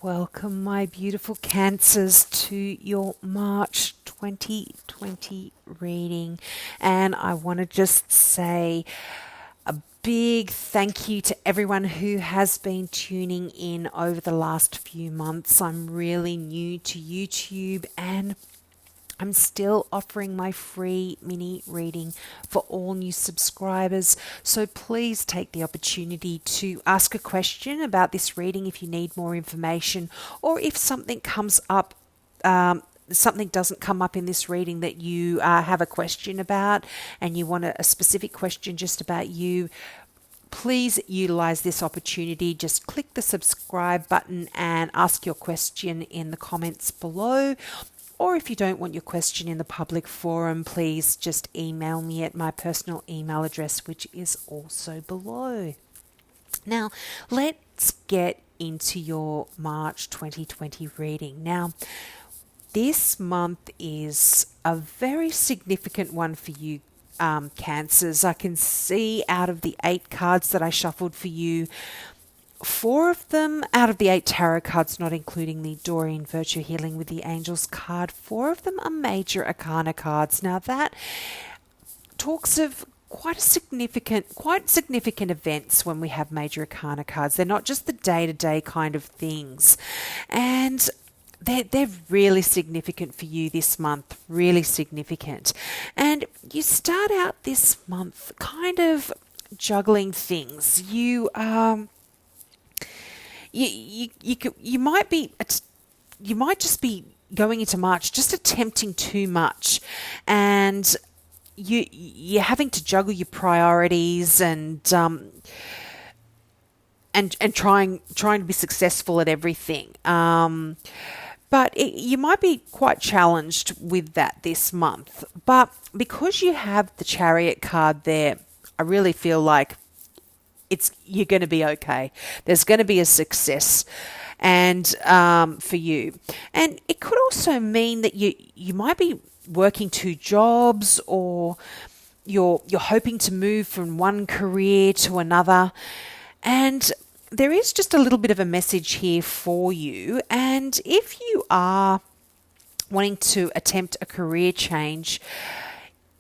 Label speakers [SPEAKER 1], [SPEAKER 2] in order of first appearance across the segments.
[SPEAKER 1] Welcome, my beautiful Cancers, to your March 2020 reading. And I want to just say a big thank you to everyone who has been tuning in over the last few months. I'm really new to YouTube and I'm still offering my free mini reading for all new subscribers. So please take the opportunity to ask a question about this reading if you need more information, or if something comes up, something doesn't come up in this reading that you have a question about and you want a specific question just about you. Please utilize this opportunity. Just click the subscribe button and ask your question in the comments below. Or if you don't want your question in the public forum, please just email me at my personal email address, which is also below. Now, let's get into your March 2020 reading. Now, this month is a very significant one for you, Cancers. I can see out of the 8 cards that I shuffled for you, 4 of them out of the 8 tarot cards, not including the Doreen Virtue Healing with the Angels card, 4 of them are major arcana cards. Now that talks of quite significant events when we have major arcana cards. They're not just the day-to-day kind of things. And they're really significant for you this month, really significant. And you start out this month kind of juggling things. You might just be going into March just attempting too much, and you're having to juggle your priorities and trying to be successful at everything. But you might be quite challenged with that this month. But because you have the Chariot card there, I really feel like you're going to be okay. There's going to be a success, and for you, and it could also mean that you might be working 2 jobs, or you're hoping to move from one career to another, and there is just a little bit of a message here for you. And if you are wanting to attempt a career change,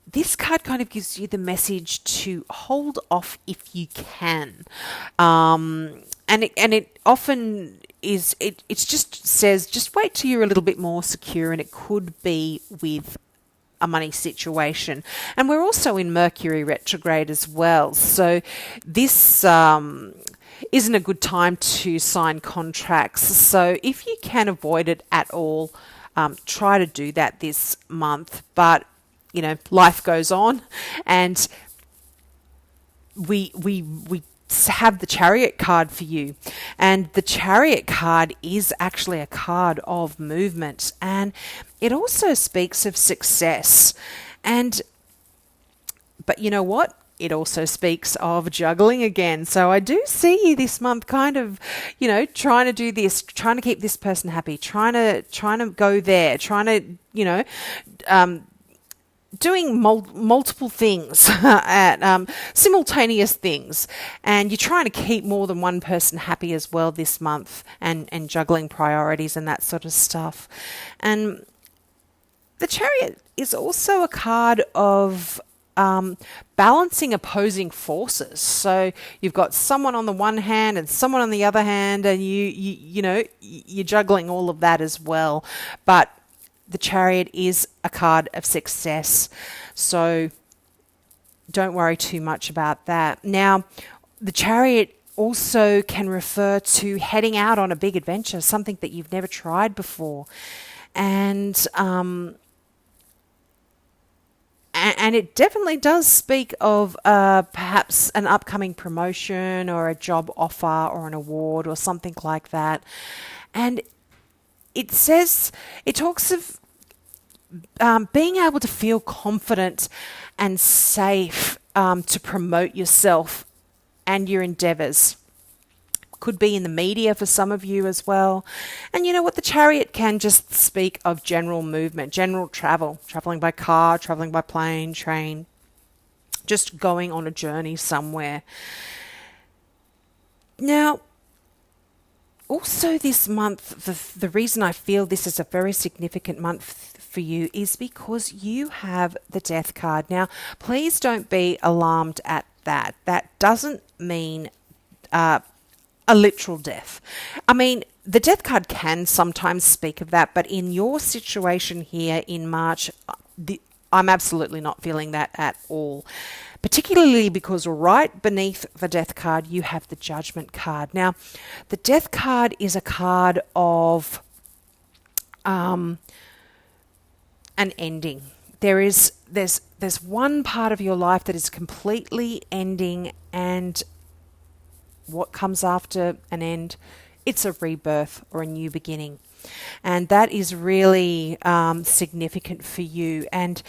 [SPEAKER 1] this card kind of gives you the message to hold off if you can. And it often is, it just says, just wait till you're a little bit more secure, and it could be with a money situation. And we're also in Mercury retrograde as well. So this isn't a good time to sign contracts. So if you can avoid it at all, try to do that this month. But life goes on, and we have the Chariot card for you, and the Chariot card is actually a card of movement, and it also speaks of success. But you know what? It also speaks of juggling again. So I do see you this month kind of, trying to do this, trying to keep this person happy, trying to go there, trying to, doing multiple things at simultaneous things, and you're trying to keep more than one person happy as well this month, and juggling priorities and that sort of stuff. And the Chariot is also a card of balancing opposing forces. So you've got someone on the one hand and someone on the other hand, and you're juggling all of that as well. But the Chariot is a card of success, so don't worry too much about that. Now, the Chariot also can refer to heading out on a big adventure, something that you've never tried before. And it definitely does speak of perhaps an upcoming promotion or a job offer or an award or something like that. And it talks of being able to feel confident and safe to promote yourself and your endeavors. Could be in the media for some of you as well. And you know what? The Chariot can just speak of general movement, general travel, traveling by car, traveling by plane, train, just going on a journey somewhere. Now, also this month, the reason I feel this is a very significant month for you is because you have the Death card. Now, please don't be alarmed at that. That doesn't mean a literal death. I mean, the Death card can sometimes speak of that, but in your situation here in March, I'm absolutely not feeling that at all. Particularly because right beneath the Death card, you have the Judgment card. Now, the Death card is a card of an ending. There's one part of your life that is completely ending, and what comes after an end, it's a rebirth or a new beginning. And that is really significant for you. And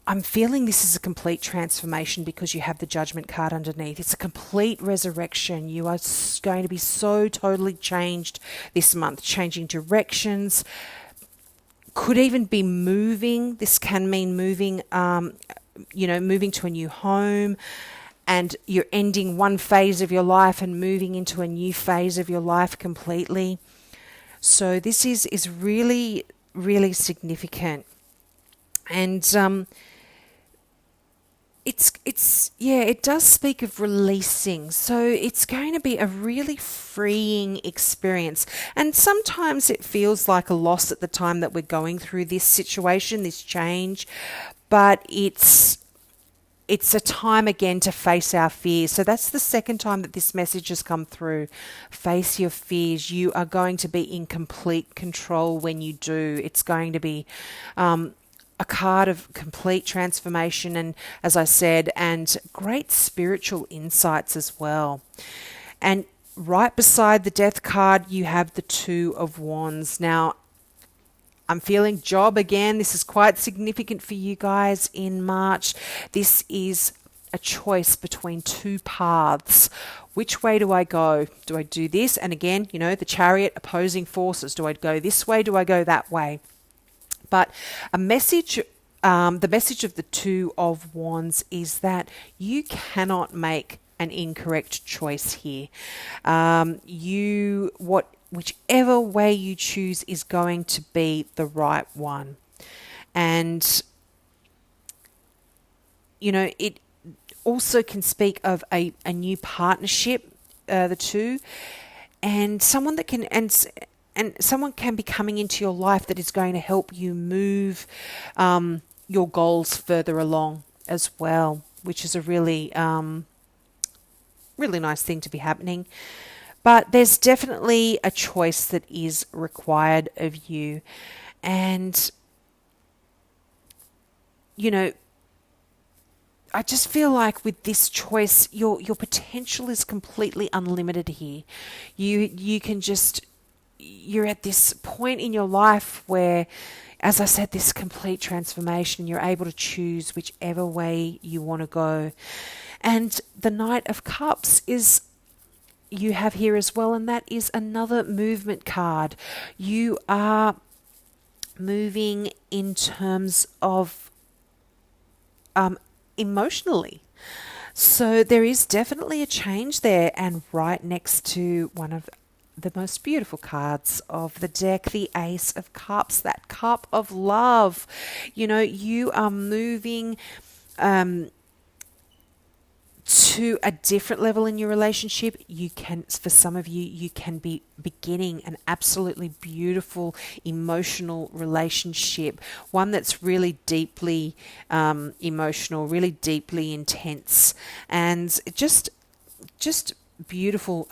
[SPEAKER 1] I'm feeling this is a complete transformation because you have the Judgment card underneath. It's a complete resurrection. You are going to be so totally changed this month, changing directions. Could even be moving. This can mean moving, moving to a new home. And you're ending one phase of your life and moving into a new phase of your life completely. So this is really, really significant. And it does speak of releasing. So it's going to be a really freeing experience. And sometimes it feels like a loss at the time that we're going through this situation, this change, but it's a time again to face our fears. So that's the second time that this message has come through. Face your fears. You are going to be in complete control when you do. It's going to be a card of complete transformation and, as I said, and great spiritual insights as well. And right beside the Death card, you have the Two of Wands. Now, I'm feeling job again. This is quite significant for you guys in March. This is a choice between two paths. Which way do I go? Do I do this? And again, the Chariot, opposing forces. Do I go this way? Do I go that way? But the message of the Two of Wands is that you cannot make an incorrect choice here. Whichever way you choose is going to be the right one. And, it also can speak of a new partnership, the two, and someone that can, and someone can be coming into your life that is going to help you move your goals further along as well, which is a really, really nice thing to be happening. But there's definitely a choice that is required of you. And, I just feel like with this choice, your potential is completely unlimited here. You can just... You're at this point in your life where, as I said, this complete transformation, you're able to choose whichever way you want to go. And the Knight of Cups is you have here as well, and that is another movement card. You are moving in terms of emotionally. So there is definitely a change there, and right next to one of the most beautiful cards of the deck, the Ace of Cups, that cup of love. You are moving to a different level in your relationship. For some of you, you can be beginning an absolutely beautiful emotional relationship, one that's really deeply emotional, really deeply intense, and just a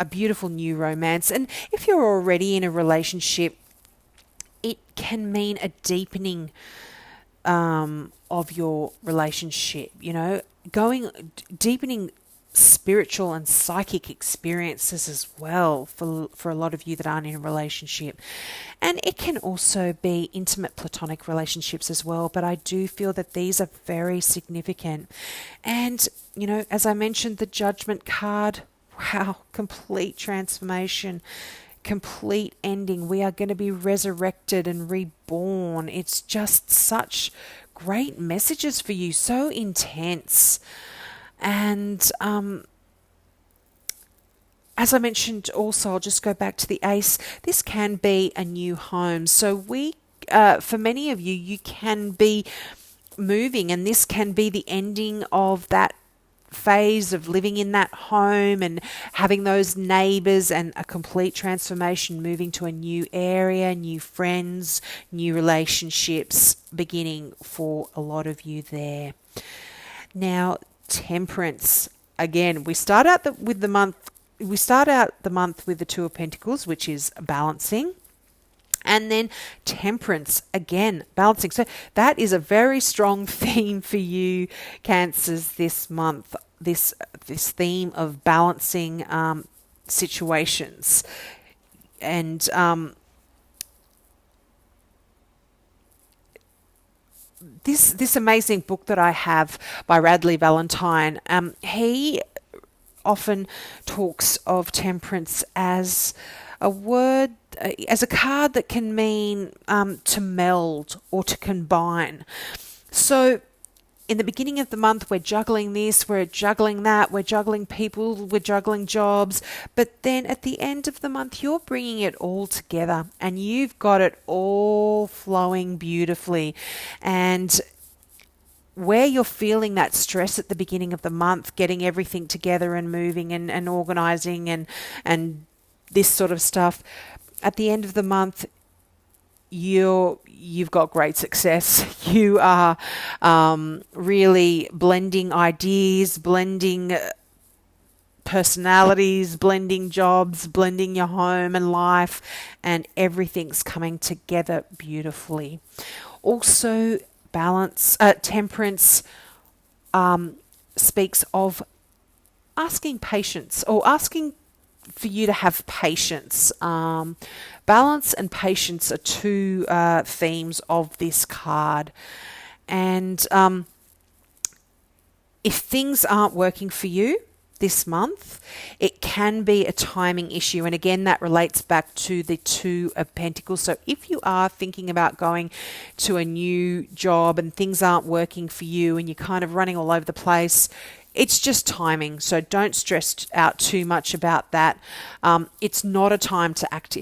[SPEAKER 1] beautiful new romance. And if you're already in a relationship, it can mean a deepening of your relationship, deepening spiritual and psychic experiences as well for a lot of you that aren't in a relationship. And it can also be intimate platonic relationships as well, but I do feel that these are very significant. And, as I mentioned, the Judgment card, wow, complete transformation, complete ending. We are going to be resurrected and reborn. It's just such great messages for you, so intense. And as I mentioned also, I'll just go back to the ace. This can be a new home. So for many of you, you can be moving, and this can be the ending of that phase of living in that home and having those neighbours, and a complete transformation, moving to a new area, new friends, new relationships beginning for a lot of you there. Now, temperance. Again, we start out the month with the Two of Pentacles, which is balancing. And then temperance, again, balancing. So that is a very strong theme for you, Cancers, this month. This theme of balancing situations. And this amazing book that I have by Radley Valentine, he often talks of temperance as a word, as a card that can mean to meld or to combine. So in the beginning of the month, we're juggling this, we're juggling that, we're juggling people, we're juggling jobs. But then at the end of the month, you're bringing it all together and you've got it all flowing beautifully. And where you're feeling that stress at the beginning of the month, getting everything together and moving and organising and this sort of stuff, at the end of the month, you've got great success. You are really blending ideas, blending personalities, blending jobs, blending your home and life, and everything's coming together beautifully. Also, temperance speaks of asking patience, or asking for you to have patience. Balance and patience are two themes of this card. And if things aren't working for you this month, it can be a timing issue. And again, that relates back to the Two of Pentacles. So if you are thinking about going to a new job and things aren't working for you and you're kind of running all over the place, it's just timing. So don't stress out too much about that. It's not a time to act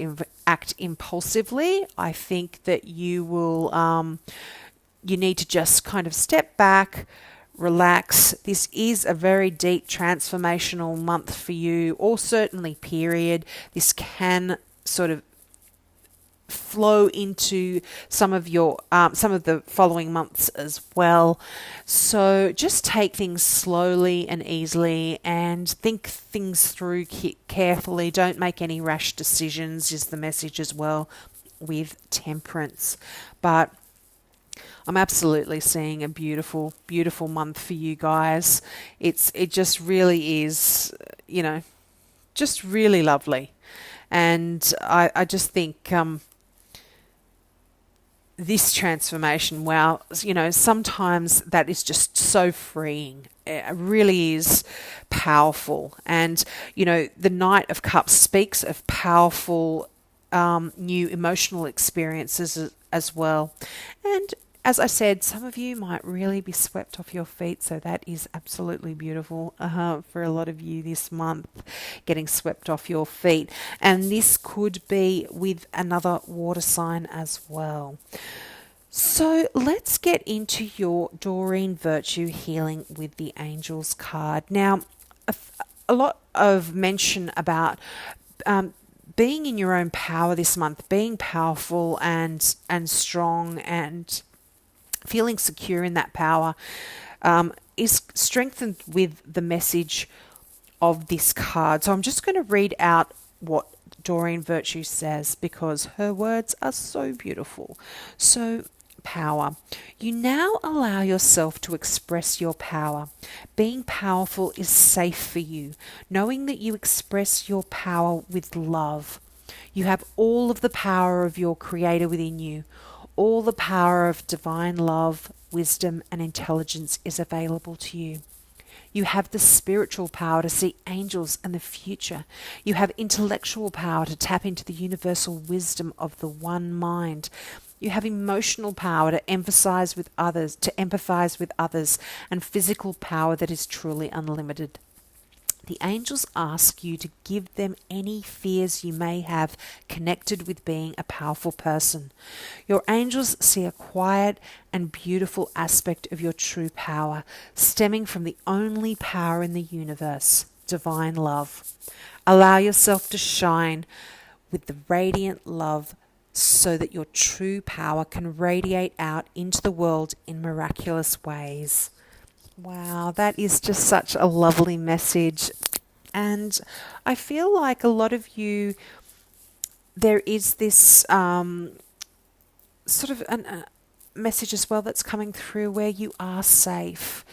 [SPEAKER 1] impulsively. I think that you need to just kind of step back, relax. This is a very deep transformational month for you, or certainly period. This can sort of flow into some of the following months as well. So just take things slowly and easily and think things through carefully. Don't make any rash decisions is the message as well with temperance. But I'm absolutely seeing a beautiful, beautiful month for you guys. It just really is, just really lovely. And I just think this transformation, wow, sometimes that is just so freeing. It really is powerful. And, the Knight of Cups speaks of powerful new emotional experiences as well. And as I said, some of you might really be swept off your feet, so that is absolutely beautiful for a lot of you this month, getting swept off your feet. And this could be with another water sign as well. So let's get into your Doreen Virtue Healing with the Angels card. Now, a lot of mention about being in your own power this month, being powerful and strong and feeling secure in that power is strengthened with the message of this card. So I'm just going to read out what Doreen Virtue says because her words are so beautiful. So, power. You now allow yourself to express your power. Being powerful is safe for you, knowing that you express your power with love. You have all of the power of your Creator within you. All the power of divine love, wisdom, and intelligence is available to you. You have the spiritual power to see angels and the future. You have intellectual power to tap into the universal wisdom of the one mind. You have emotional power to empathize with others, and physical power that is truly unlimited. The angels ask you to give them any fears you may have connected with being a powerful person. Your angels see a quiet and beautiful aspect of your true power, stemming from the only power in the universe, divine love. Allow yourself to shine with the radiant love so that your true power can radiate out into the world in miraculous ways. Wow, that is just such a lovely message. And I feel like a lot of you, there is this sort of a message as well that's coming through where you are safe.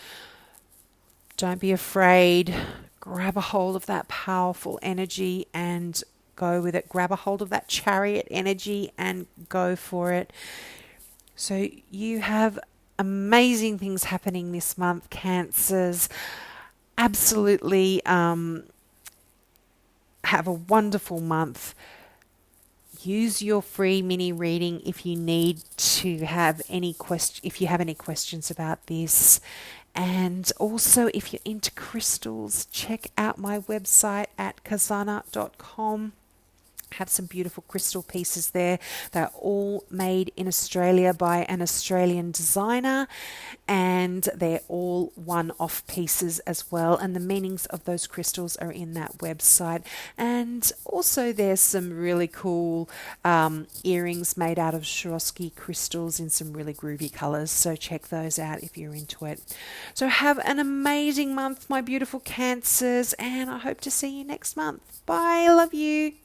[SPEAKER 1] Don't be afraid. Grab a hold of that powerful energy and go with it. Grab a hold of that chariot energy and go for it. So you have amazing things happening this month, Cancers. Absolutely have a wonderful month. Use your free mini reading if you need to have any if you have any questions about this. And also, if you're into crystals, check out my website at kazana.com. Have some beautiful crystal pieces there. They're all made in Australia by an Australian designer, and they're all one-off pieces as well. And the meanings of those crystals are in that website. And also there's some really cool earrings made out of Swarovski crystals in some really groovy colors. So check those out if you're into it. So have an amazing month, my beautiful Cancers, and I hope to see you next month. Bye. Love you.